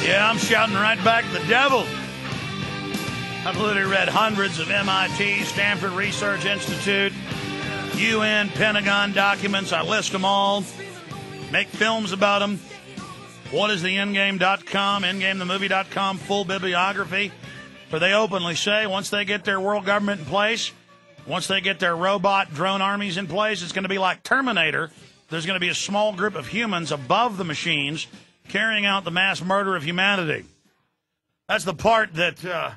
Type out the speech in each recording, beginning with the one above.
Yeah, I'm shouting right back at the devil. I've literally read hundreds of MIT, Stanford Research Institute, UN, Pentagon documents. I list them all, make films about them. WhatIsTheEndgame.com, EndgameTheMovie.com, full bibliography. For they openly say once they get their world government in place, once they get their robot drone armies in place, it's going to be like Terminator. There's going to be a small group of humans above the machines carrying out the mass murder of humanity. That's the part that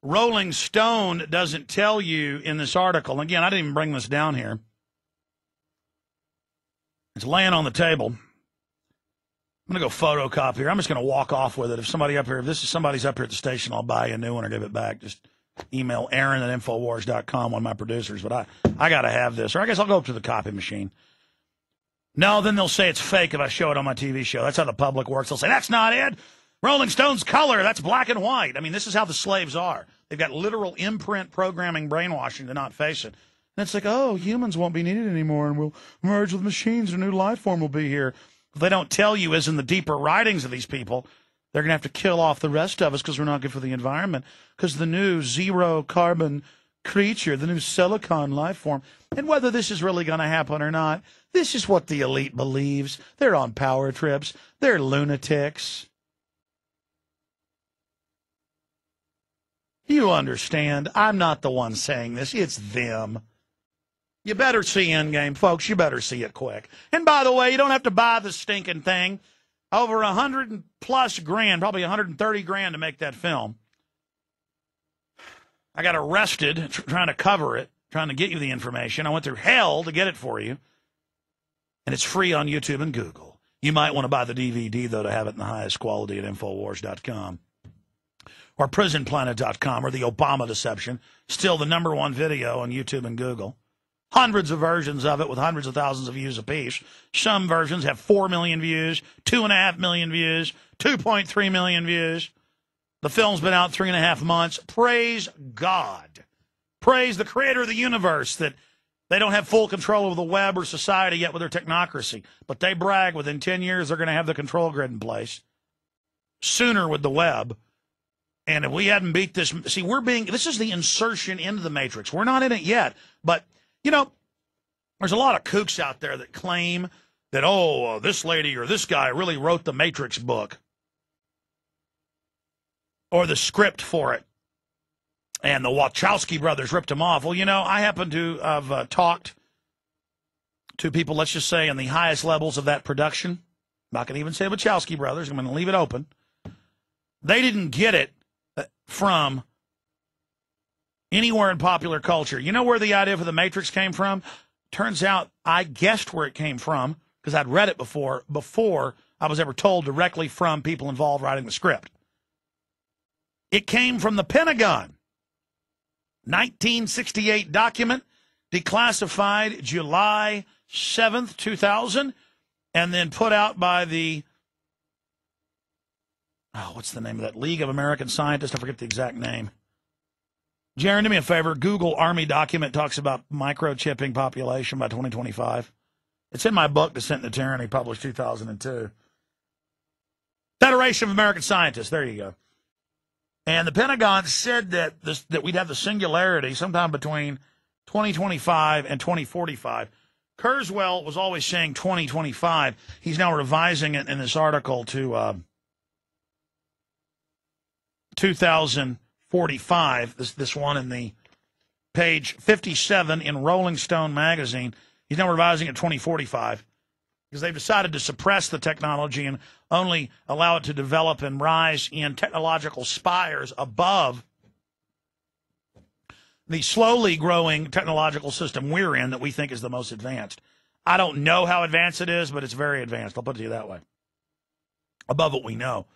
Rolling Stone doesn't tell you in this article. Again, I didn't even bring this down here. It's laying on the table. I'm going to go photocopy here. I'm just going to walk off with it. If this is somebody's up here at the station, I'll buy you a new one or give it back. Just email Aaron at Infowars.com, one of my producers. But I got to have this. Or I guess I'll go up to the copy machine. No, then they'll say it's fake if I show it on my TV show. That's how the public works. They'll say, that's not it. Rolling Stone's color, that's black and white. I mean, this is how the slaves are. They've got literal imprint programming brainwashing to not face it. And it's like, oh, humans won't be needed anymore, and we'll merge with machines. A new life form will be here. What they don't tell you is in the deeper writings of these people, they're going to have to kill off the rest of us because we're not good for the environment, because the new zero-carbon creature, the new silicon life form, and whether this is really going to happen or not, this is what the elite believes. They're on power trips. They're lunatics. You understand. I'm not the one saying this. It's them. You better see Endgame, folks. You better see it quick. And by the way, you don't have to buy the stinking thing. Over $100+ grand, probably $130 to make that film. I got arrested trying to cover it, trying to get you the information. I went through hell to get it for you. And it's free on YouTube and Google. You might want to buy the DVD, though, to have it in the highest quality at Infowars.com. Or PrisonPlanet.com, or the Obama Deception. Still the #1 video on YouTube and Google. Hundreds of versions of it with hundreds of thousands of views apiece. Some versions have 4 million views, 2.5 million views, 2.3 million views. The film's been out 3.5 months. Praise God. Praise the creator of the universe that they don't have full control over the web or society yet with their technocracy. But they brag within 10 years they're going to have the control grid in place. Sooner with the web. And if we hadn't beat this, see, this is the insertion into the Matrix. We're not in it yet. But, you know, there's a lot of kooks out there that claim that, this lady or this guy really wrote the Matrix book or the script for it. And the Wachowski brothers ripped him off. Well, you know, I happen to have talked to people, let's just say, in the highest levels of that production. I'm not going to even say Wachowski brothers. I'm going to leave it open. They didn't get it from anywhere in popular culture. You know where the idea for the Matrix came from? Turns out I guessed where it came from because I'd read it before I was ever told directly from people involved writing the script. It came from the Pentagon. 1968 document, declassified July 7th, 2000, and then put out by the what's the name of that? League of American Scientists. I forget the exact name. Jaron, do me a favor. Google Army document talks about microchipping population by 2025. It's in my book, Descent into Tyranny, published 2002. Federation of American Scientists. There you go. And the Pentagon said that we'd have the singularity sometime between 2025 and 2045. Kurzweil was always saying 2025. He's now revising it in this article to 2045, this one in the page 57 in Rolling Stone magazine. He's now revising it 2045 because they've decided to suppress the technology and only allow it to develop and rise in technological spires above the slowly growing technological system we're in that we think is the most advanced. I don't know how advanced it is, but it's very advanced. I'll put it to you that way. Above what we know.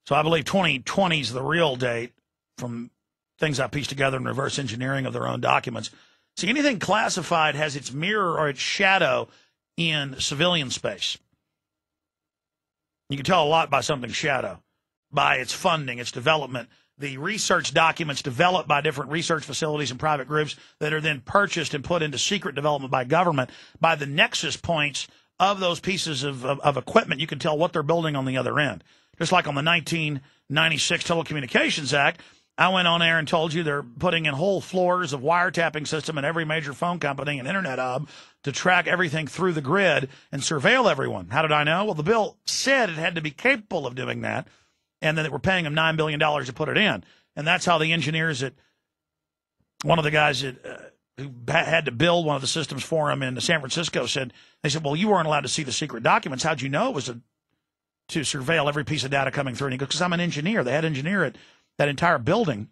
So I believe 2020 is the real date from things I pieced together in reverse engineering of their own documents. See, anything classified has its mirror or its shadow in civilian space. You can tell a lot by something's shadow, by its funding, its development, the research documents developed by different research facilities and private groups that are then purchased and put into secret development by government, by the nexus points of those pieces of equipment, you can tell what they're building on the other end. Just like on the 1996 Telecommunications Act, I went on air and told you they're putting in whole floors of wiretapping system in every major phone company and internet hub to track everything through the grid and surveil everyone. How did I know? Well, the bill said it had to be capable of doing that, and that we're paying them $9 billion to put it in. And that's how the engineers at one of the guys that who had to build one of the systems for him in San Francisco said, they said, well, you weren't allowed to see the secret documents. How'd you know it was to surveil every piece of data coming through? And he goes, because I'm an engineer. They had an engineer at that entire building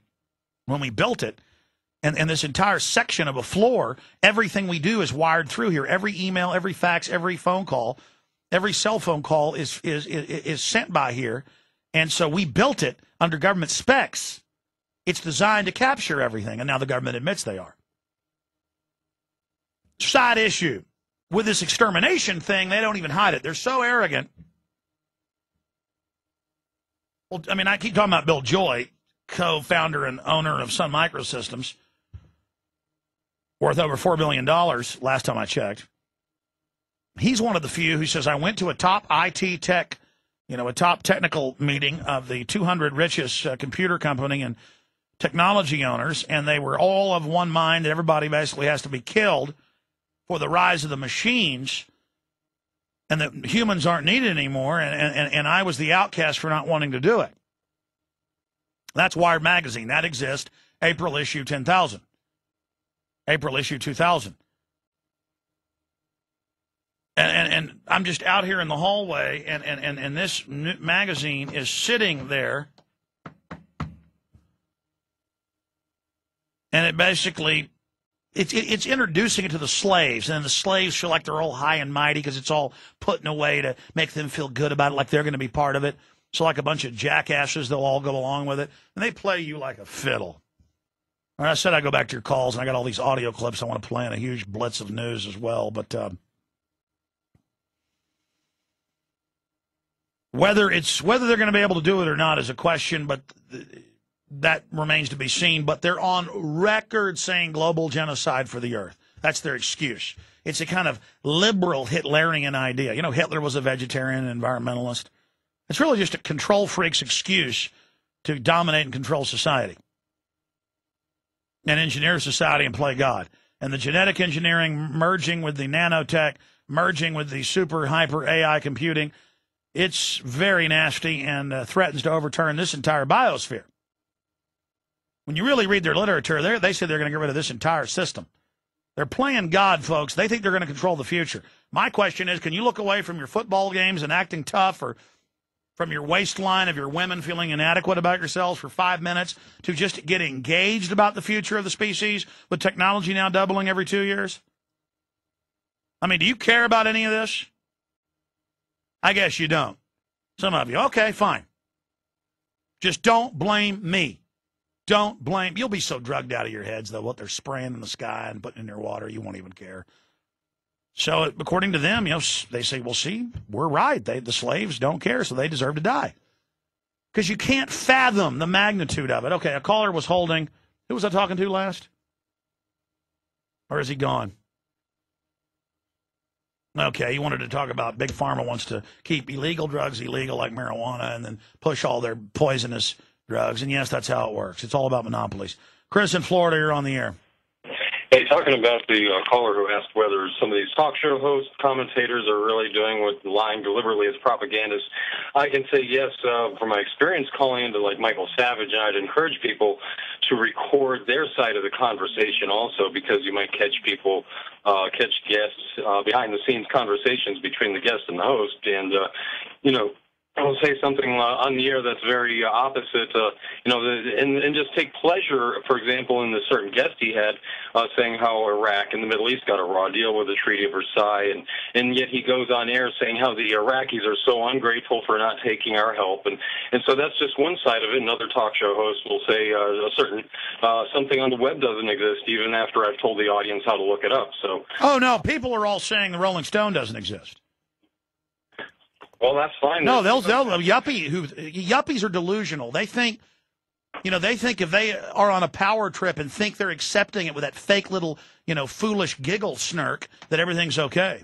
when we built it. And this entire section of a floor, everything we do is wired through here. Every email, every fax, every phone call, every cell phone call is sent by here. And so we built it under government specs. It's designed to capture everything. And now the government admits they are. Side issue. With this extermination thing, they don't even hide it. They're so arrogant. Well, I mean, I keep talking about Bill Joy, co-founder and owner of Sun Microsystems, worth over $4 billion last time I checked. He's one of the few who says, I went to a top IT tech, a top technical meeting of the 200 richest computer company and technology owners, and they were all of one mind that everybody basically has to be killed for the rise of the machines, and that humans aren't needed anymore, and I was the outcast for not wanting to do it. That's Wired Magazine. That exists, April issue 10,000. April issue 2000. And I'm just out here in the hallway, and this magazine is sitting there, and it basically... It's introducing it to the slaves, and the slaves feel like they're all high and mighty because it's all put in a way to make them feel good about it, like they're going to be part of it. So like a bunch of jackasses, they'll all go along with it, and they play you like a fiddle. All right, I said I'd go back to your calls, and I got all these audio clips I want to play in a huge blitz of news as well. But whether they're going to be able to do it or not is a question, but... that remains to be seen, but they're on record saying global genocide for the earth. That's their excuse. It's a kind of liberal Hitlerian idea. Hitler was a vegetarian and environmentalist. It's really just a control freak's excuse to dominate and control society and engineer society and play God. And the genetic engineering merging with the nanotech, merging with the super hyper AI computing, it's very nasty and threatens to overturn this entire biosphere. When you really read their literature, they say they're going to get rid of this entire system. They're playing God, folks. They think they're going to control the future. My question is, can you look away from your football games and acting tough, or from your waistline of your women feeling inadequate about yourselves for 5 minutes, to just get engaged about the future of the species with technology now doubling every 2 years? I mean, do you care about any of this? I guess you don't. Some of you. Okay, fine. Just don't blame me. Don't blame. You'll be so drugged out of your heads, though, what they're spraying in the sky and putting in your water, you won't even care. So, according to them, they say, well, see, we're right. The slaves don't care, so they deserve to die. Because you can't fathom the magnitude of it. Okay, a caller was holding. Who was I talking to last? Or is he gone? Okay, he wanted to talk about Big Pharma wants to keep illegal drugs illegal, like marijuana, and then push all their poisonous drugs. And yes, that's how it works. It's all about monopolies. Chris in Florida, you're on the air. Hey, talking about the caller who asked whether some of these talk show hosts, commentators are really doing what lying deliberately as propagandists, I can say yes, from my experience calling into like Michael Savage, I'd encourage people to record their side of the conversation also, because you might catch people, catch guests, behind the scenes conversations between the guest and the host, and, I'll say something on the air that's very opposite, and just take pleasure, for example, in the certain guest he had, saying how Iraq and the Middle East got a raw deal with the Treaty of Versailles, and yet he goes on air saying how the Iraqis are so ungrateful for not taking our help, and so that's just one side of it. Another talk show host will say something on the web doesn't exist, even after I've told the audience how to look it up. So, oh no, people are all saying the Rolling Stone doesn't exist. Well, that's fine. No, yuppies are delusional. They think if they are on a power trip and think they're accepting it with that fake little, foolish giggle snark, that everything's okay.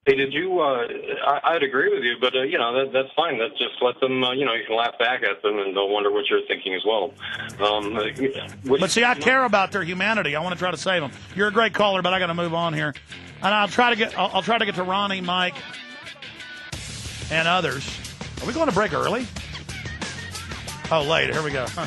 Hey, did you? I'd agree with you, but you know that's fine. That just let them. You know, you can laugh back at them, and they'll wonder what you're thinking as well. But see, I care about their humanity. I want to try to save them. You're a great caller, but I got to move on here, and I'll try to get to Ronnie, Mike, and others. Are we going to break early? Oh, late. Here we go. Huh.